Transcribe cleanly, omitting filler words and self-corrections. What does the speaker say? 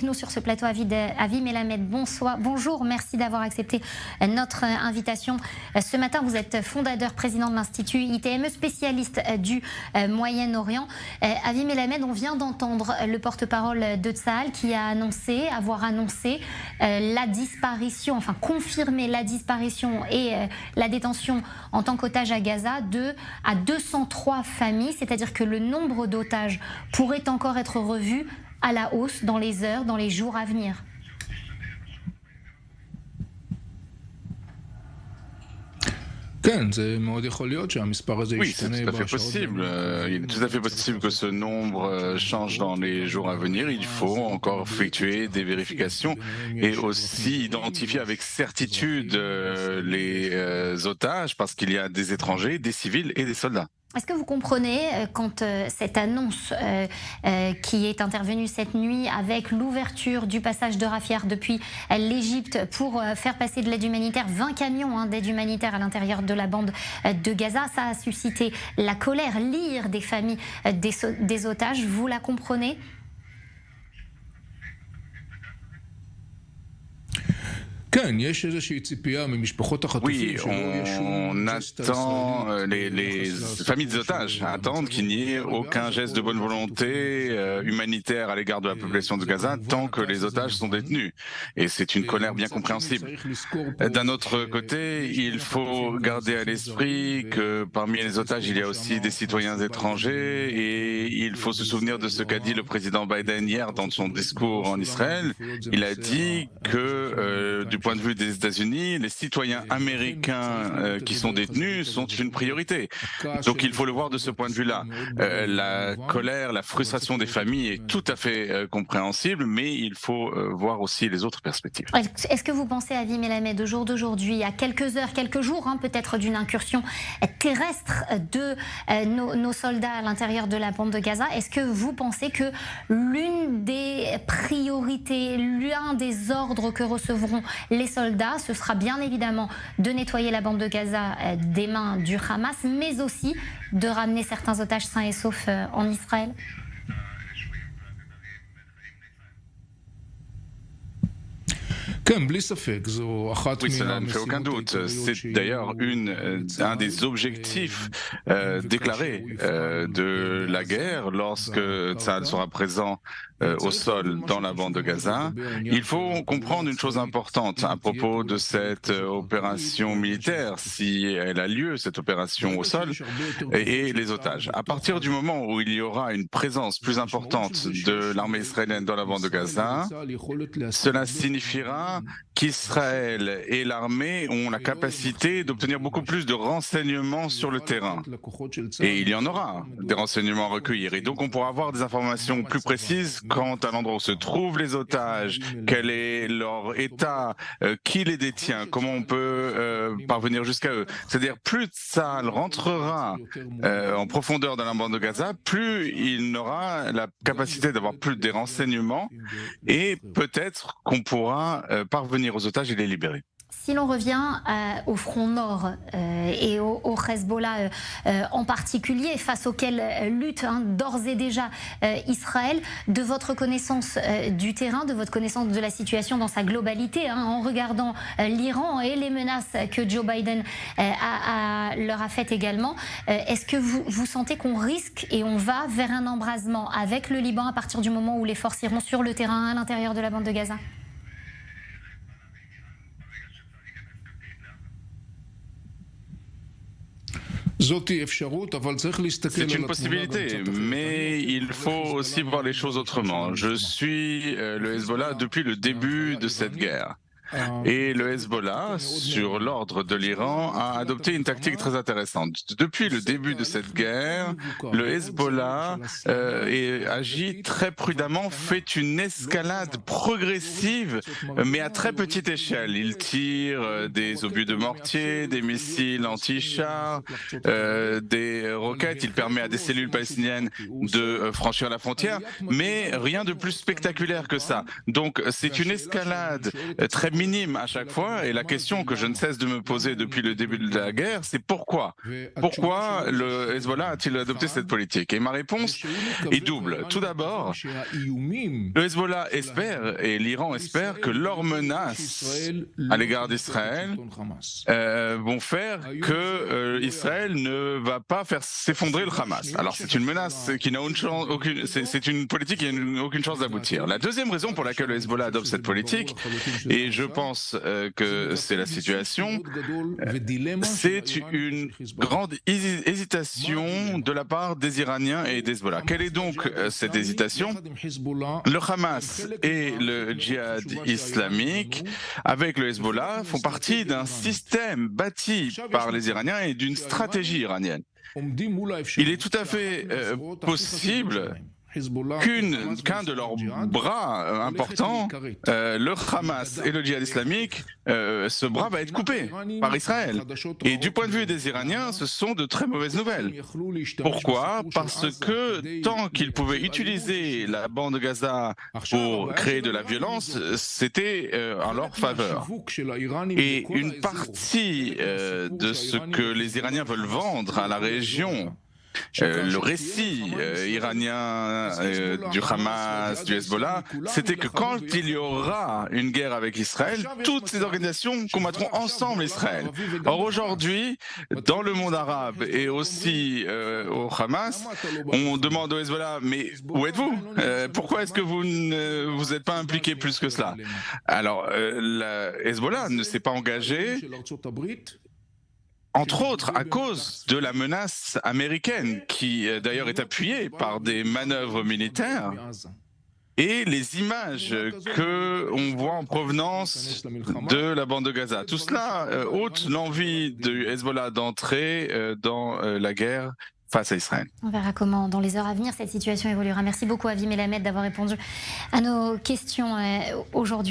Nous sur ce plateau, Avi Melamed, bonjour, merci d'avoir accepté notre invitation. Ce matin, vous êtes fondateur, président de l'Institut ITME, spécialiste du Moyen-Orient. Avi Melamed, on vient d'entendre le porte-parole de Tsahal qui a avoir annoncé la disparition, enfin confirmé la disparition et la détention en tant qu'otage à Gaza à 203 familles, c'est-à-dire que le nombre d'otages pourrait encore être revu à la hausse dans les heures, dans les jours à venir. Oui, c'est tout à fait possible. Il est tout à fait possible que ce nombre change dans les jours à venir. Il faut encore effectuer des vérifications et aussi identifier avec certitude les otages, parce qu'il y a des étrangers, des civils et des soldats. Est-ce que vous comprenez quand cette annonce qui est intervenue cette nuit avec l'ouverture du passage de Rafah depuis l'Égypte pour faire passer de l'aide humanitaire, 20 camions d'aide humanitaire à l'intérieur de la bande de Gaza, ça a suscité la colère, l'ire des familles des otages, vous la comprenez ? Oui, on attend, les familles des otages attendent qu'il n'y ait aucun geste de bonne volonté humanitaire à l'égard de la population de Gaza tant que les otages sont détenus. Et c'est une colère bien compréhensible. D'un autre côté, il faut garder à l'esprit que parmi les otages, il y a aussi des citoyens étrangers et il faut se souvenir de ce qu'a dit le président Biden hier dans son discours en Israël. Il a dit que du point de vue des États-Unis, les citoyens américains qui sont détenus sont une priorité. Donc il faut le voir de ce point de vue-là. La colère, la frustration des familles est tout à fait compréhensible, mais il faut voir aussi les autres perspectives. Est-ce que vous pensez, Avi Melamed, au jour d'aujourd'hui, à quelques heures, quelques jours, peut-être d'une incursion terrestre de nos soldats à l'intérieur de la bande de Gaza, est-ce que vous pensez que l'une des priorités, l'un des ordres que recevront les soldats, ce sera bien évidemment de nettoyer la bande de Gaza des mains du Hamas, mais aussi de ramener certains otages sains et saufs en Israël? Oui, cela ne fait aucun doute. C'est d'ailleurs un des objectifs déclarés de la guerre lorsque Tsahal sera présent au sol dans la bande de Gaza. Il faut comprendre une chose importante à propos de cette opération militaire, si elle a lieu, cette opération au sol, et les otages. À partir du moment où il y aura une présence plus importante de l'armée israélienne dans la bande de Gaza, cela signifiera qu'Israël et l'armée ont la capacité d'obtenir beaucoup plus de renseignements sur le terrain. Et il y en aura des renseignements à recueillir. Et donc on pourra avoir des informations plus précises quant à l'endroit où se trouvent les otages, quel est leur état, qui les détient, comment on peut parvenir jusqu'à eux. C'est-à-dire plus Tsahal rentrera en profondeur dans la bande de Gaza, plus il n'aura la capacité d'avoir plus des renseignements et peut-être qu'on pourra parvenir aux otages et les libérer. Si l'on revient au front nord et au Hezbollah en particulier, face auquel lutte d'ores et déjà Israël, de votre connaissance du terrain, de votre connaissance de la situation dans sa globalité, en regardant l'Iran et les menaces que Joe Biden leur a faites également, est-ce que vous sentez qu'on risque et on va vers un embrasement avec le Liban à partir du moment où les forces iront sur le terrain à l'intérieur de la bande de Gaza ? C'est une possibilité, mais il faut aussi voir les choses autrement. Je suis le Hezbollah depuis le début de cette guerre. Et le Hezbollah, sur l'ordre de l'Iran, a adopté une tactique très intéressante. Depuis le début de cette guerre, le Hezbollah agit très prudemment, fait une escalade progressive, mais à très petite échelle. Il tire des obus de mortier, des missiles anti-chars, des roquettes. Il permet à des cellules palestiniennes de franchir la frontière, mais rien de plus spectaculaire que ça. Donc c'est une escalade très minime à chaque fois, et la question que je ne cesse de me poser depuis le début de la guerre, c'est pourquoi le Hezbollah a-t-il adopté cette politique? Et ma réponse est double. Tout d'abord, le Hezbollah espère, et l'Iran espère, que leurs menaces à l'égard d'Israël vont faire que Israël ne va pas faire s'effondrer le Hamas. Alors c'est une menace qui n'a c'est une politique qui n'a aucune chance d'aboutir. La deuxième raison pour laquelle le Hezbollah adopte cette politique, et je pense que c'est la situation, c'est une grande hésitation de la part des Iraniens et des Hezbollah. Quelle est donc cette hésitation? Le Hamas et le djihad islamique, avec le Hezbollah, font partie d'un système bâti par les Iraniens et d'une stratégie iranienne. Il est tout à fait possible qu'un de leurs bras importants, le Hamas et le djihad islamique, ce bras va être coupé par Israël. Et du point de vue des Iraniens, ce sont de très mauvaises nouvelles. Pourquoi? Parce que tant qu'ils pouvaient utiliser la bande de Gaza pour créer de la violence, c'était en leur faveur. Et une partie de ce que les Iraniens veulent vendre à la région, le récit iranien du Hamas, du Hezbollah, c'était que quand il y aura une guerre avec Israël, toutes ces organisations combattront ensemble Israël. Or aujourd'hui, dans le monde arabe et aussi au Hamas, on demande au Hezbollah, mais où êtes-vous? Pourquoi est-ce que vous ne vous êtes pas impliqué plus que cela? Alors, le Hezbollah ne s'est pas engagé, entre autres à cause de la menace américaine, qui d'ailleurs est appuyée par des manœuvres militaires, et les images qu'on voit en provenance de la bande de Gaza. Tout cela ôte l'envie du Hezbollah d'entrer dans la guerre face à Israël. On verra comment, dans les heures à venir, cette situation évoluera. Merci beaucoup, Avi Melamed, d'avoir répondu à nos questions aujourd'hui.